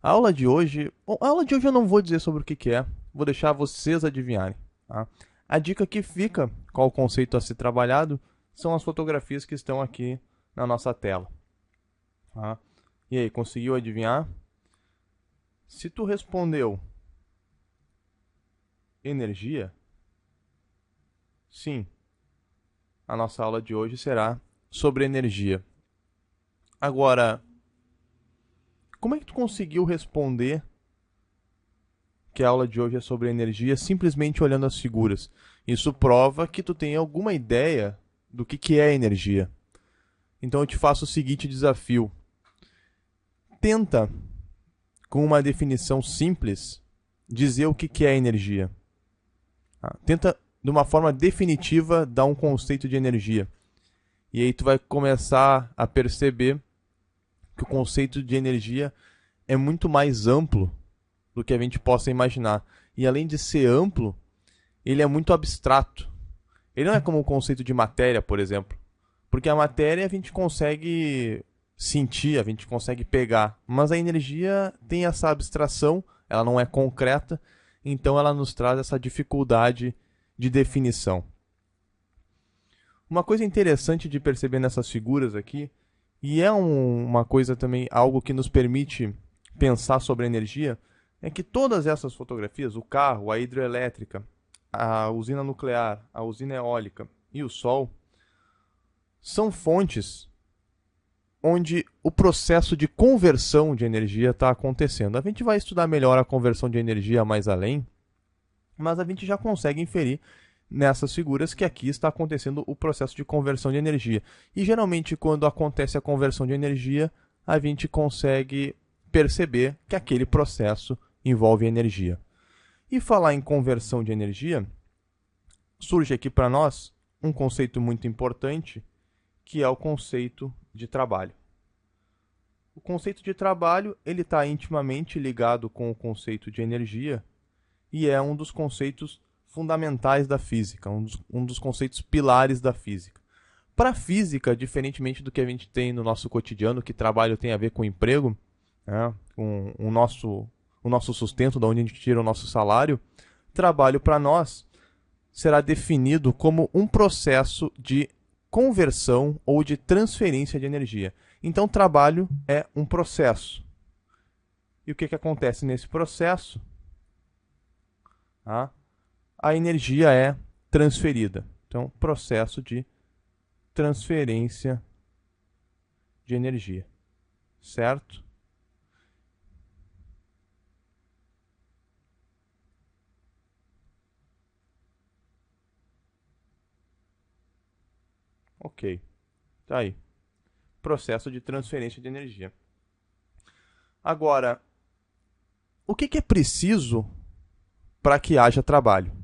A aula de hoje eu não vou dizer sobre o que que é, vou deixar vocês adivinharem. Tá? A dica que fica, qual o conceito a ser trabalhado, são as fotografias que estão aqui na nossa tela. Tá? E aí, conseguiu adivinhar? Se tu respondeu energia, sim, a nossa aula de hoje será sobre energia. Agora, como é que tu conseguiu responder que a aula de hoje é sobre energia simplesmente olhando as figuras? Isso prova que tu tem alguma ideia do que é energia. Então eu te faço o seguinte desafio. Tenta, com uma definição simples, dizer o que é energia. Tenta, de uma forma definitiva, dar um conceito de energia. E aí tu vai começar a perceber que o conceito de energia é muito mais amplo do que a gente possa imaginar. E além de ser amplo, ele é muito abstrato. Ele não é como o conceito de matéria, por exemplo. Porque a matéria a gente consegue sentir, a gente consegue pegar. Mas a energia tem essa abstração, ela não é concreta, então ela nos traz essa dificuldade de definição. Uma coisa interessante de perceber nessas figuras aqui, e é uma coisa também, algo que nos permite pensar sobre a energia, é que todas essas fotografias, o carro, a hidrelétrica, a usina nuclear, a usina eólica e o sol, são fontes onde o processo de conversão de energia está acontecendo. A gente vai estudar melhor a conversão de energia mais além, mas a gente já consegue inferir nessas figuras que aqui está acontecendo o processo de conversão de energia. E geralmente, quando acontece a conversão de energia, a gente consegue perceber que aquele processo envolve energia. E falar em conversão de energia, surge aqui para nós um conceito muito importante, que é o conceito de trabalho. O conceito de trabalho ele está intimamente ligado com o conceito de energia e é um dos conceitos fundamentais da física, um dos conceitos pilares da física. Para a física, diferentemente do que a gente tem no nosso cotidiano, que trabalho tem a ver com emprego, né, com o nosso sustento, da onde a gente tira o nosso salário, trabalho para nós será definido como um processo de conversão ou de transferência de energia. Então, trabalho é um processo. E o que acontece nesse processo? A energia é transferida. Então, processo de transferência de energia. Certo? Ok. Tá aí. Processo de transferência de energia. Agora, o que é preciso para que haja trabalho?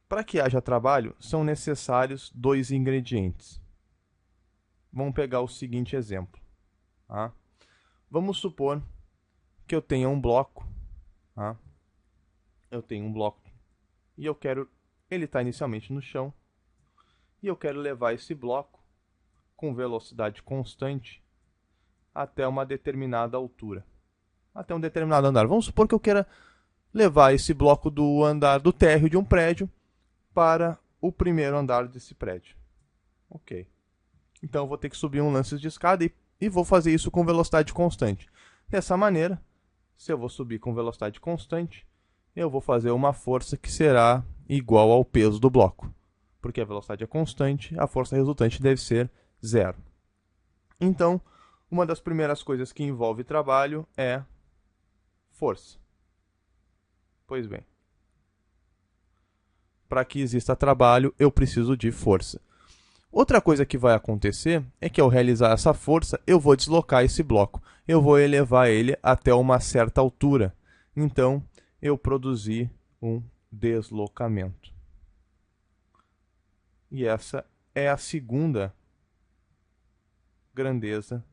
Para que haja trabalho, são necessários dois ingredientes. Vamos pegar o seguinte exemplo. Tá? Vamos supor que eu tenha um bloco. Tá? Eu tenho um bloco e eu quero. Ele está inicialmente no chão. E eu quero levar esse bloco com velocidade constante até uma determinada altura. Até um determinado andar. Vamos supor que eu queira levar esse bloco do andar do térreo de um prédio para o primeiro andar desse prédio. Ok. Então eu vou ter que subir um lance de escada e vou fazer isso com velocidade constante. Dessa maneira, se eu vou subir com velocidade constante, eu vou fazer uma força que será igual ao peso do bloco. Porque a velocidade é constante, a força resultante deve ser zero. Então, uma das primeiras coisas que envolve trabalho é força. Pois bem, para que exista trabalho, eu preciso de força. Outra coisa que vai acontecer é que ao realizar essa força, eu vou deslocar esse bloco. Eu vou elevar ele até uma certa altura. Então, eu produzi um deslocamento. E essa é a segunda grandeza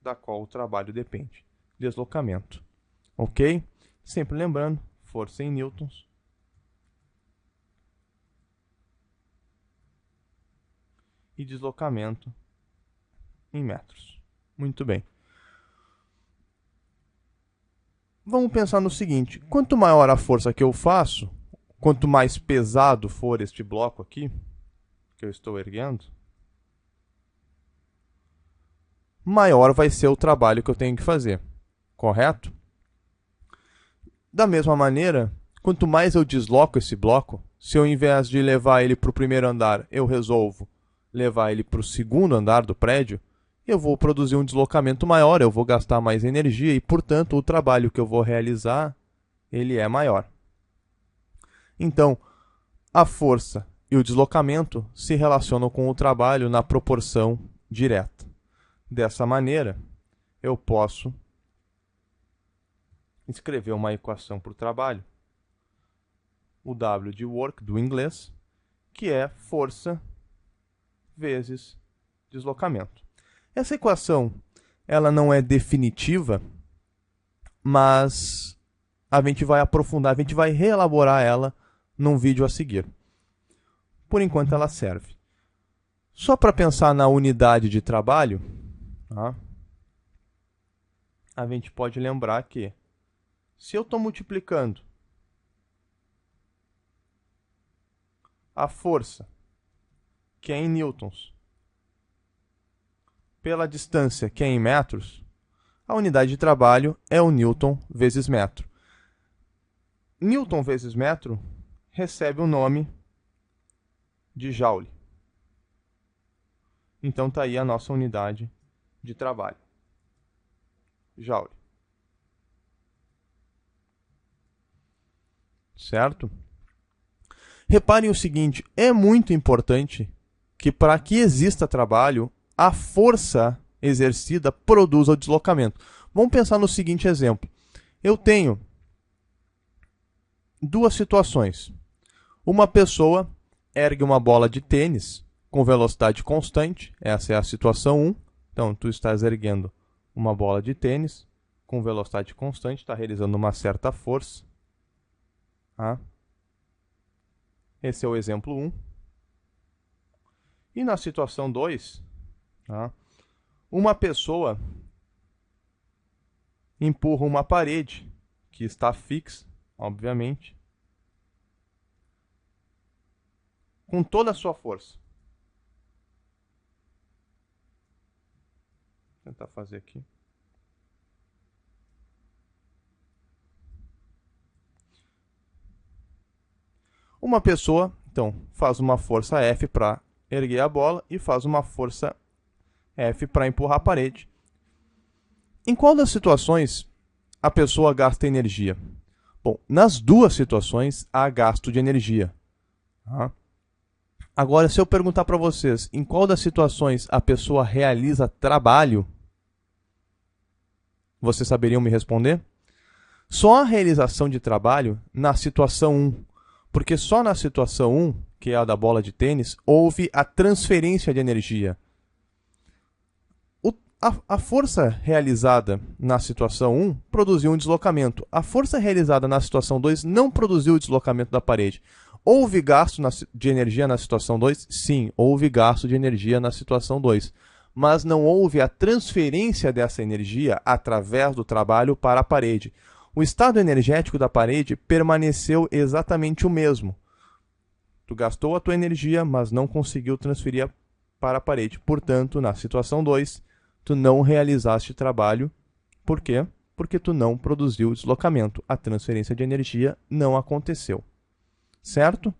da qual o trabalho depende. Deslocamento. Ok? Sempre lembrando, força em newtons e deslocamento em metros. Muito bem. vamos pensar no seguinte, quanto maior a força que eu faço, quanto mais pesado for este bloco aqui, que eu estou erguendo, maior vai ser o trabalho que eu tenho que fazer, correto? Da mesma maneira, quanto mais eu desloco esse bloco, se eu, ao invés de levar ele para o primeiro andar, eu resolvo levar ele para o segundo andar do prédio, eu vou produzir um deslocamento maior, eu vou gastar mais energia e, portanto, o trabalho que eu vou realizar, ele é maior. Então, a força e o deslocamento se relacionam com o trabalho na proporção direta. Dessa maneira, eu posso escrever uma equação para o trabalho, o W de work do inglês, que é força vezes deslocamento. Essa equação ela não é definitiva, mas a gente vai aprofundar, a gente vai reelaborar ela num vídeo a seguir. Por enquanto ela serve. Só para pensar na unidade de trabalho, tá? A gente pode lembrar que se eu estou multiplicando a força, que é em newtons, pela distância, que é em metros, a unidade de trabalho é o newton vezes metro. Newton vezes metro recebe o nome de joule. Então está aí a nossa unidade de trabalho. Joule. Certo? Reparem o seguinte, é muito importante que para que exista trabalho, a força exercida produza o deslocamento. Vamos pensar no seguinte exemplo. Eu tenho duas situações. Uma pessoa ergue uma bola de tênis com velocidade constante, essa é a situação 1. Então, tu estás erguendo uma bola de tênis com velocidade constante, está realizando uma certa força. Tá? Esse é o exemplo 1. E na situação 2, tá? Uma pessoa empurra uma parede que está fixa, obviamente, com toda a sua força. Vou tentar fazer aqui. Uma pessoa, então, faz uma força F para erguer a bola e faz uma força F para empurrar a parede. Em qual das situações a pessoa gasta energia? Bom, nas duas situações há gasto de energia. Tá? Agora, se eu perguntar para vocês em qual das situações a pessoa realiza trabalho, vocês saberiam me responder? Só a realização de trabalho na situação 1. Porque só na situação 1, que é a da bola de tênis, houve a transferência de energia. A força realizada na situação 1 produziu um deslocamento. A força realizada na situação 2 não produziu o deslocamento da parede. Houve gasto de energia na situação 2? Sim, houve gasto de energia na situação 2. Mas não houve a transferência dessa energia através do trabalho para a parede. O estado energético da parede permaneceu exatamente o mesmo. Tu gastou a tua energia, mas não conseguiu transferir para a parede. Portanto, na situação 2, tu não realizaste trabalho. Por quê? Porque tu não produziu o deslocamento. A transferência de energia não aconteceu. Certo?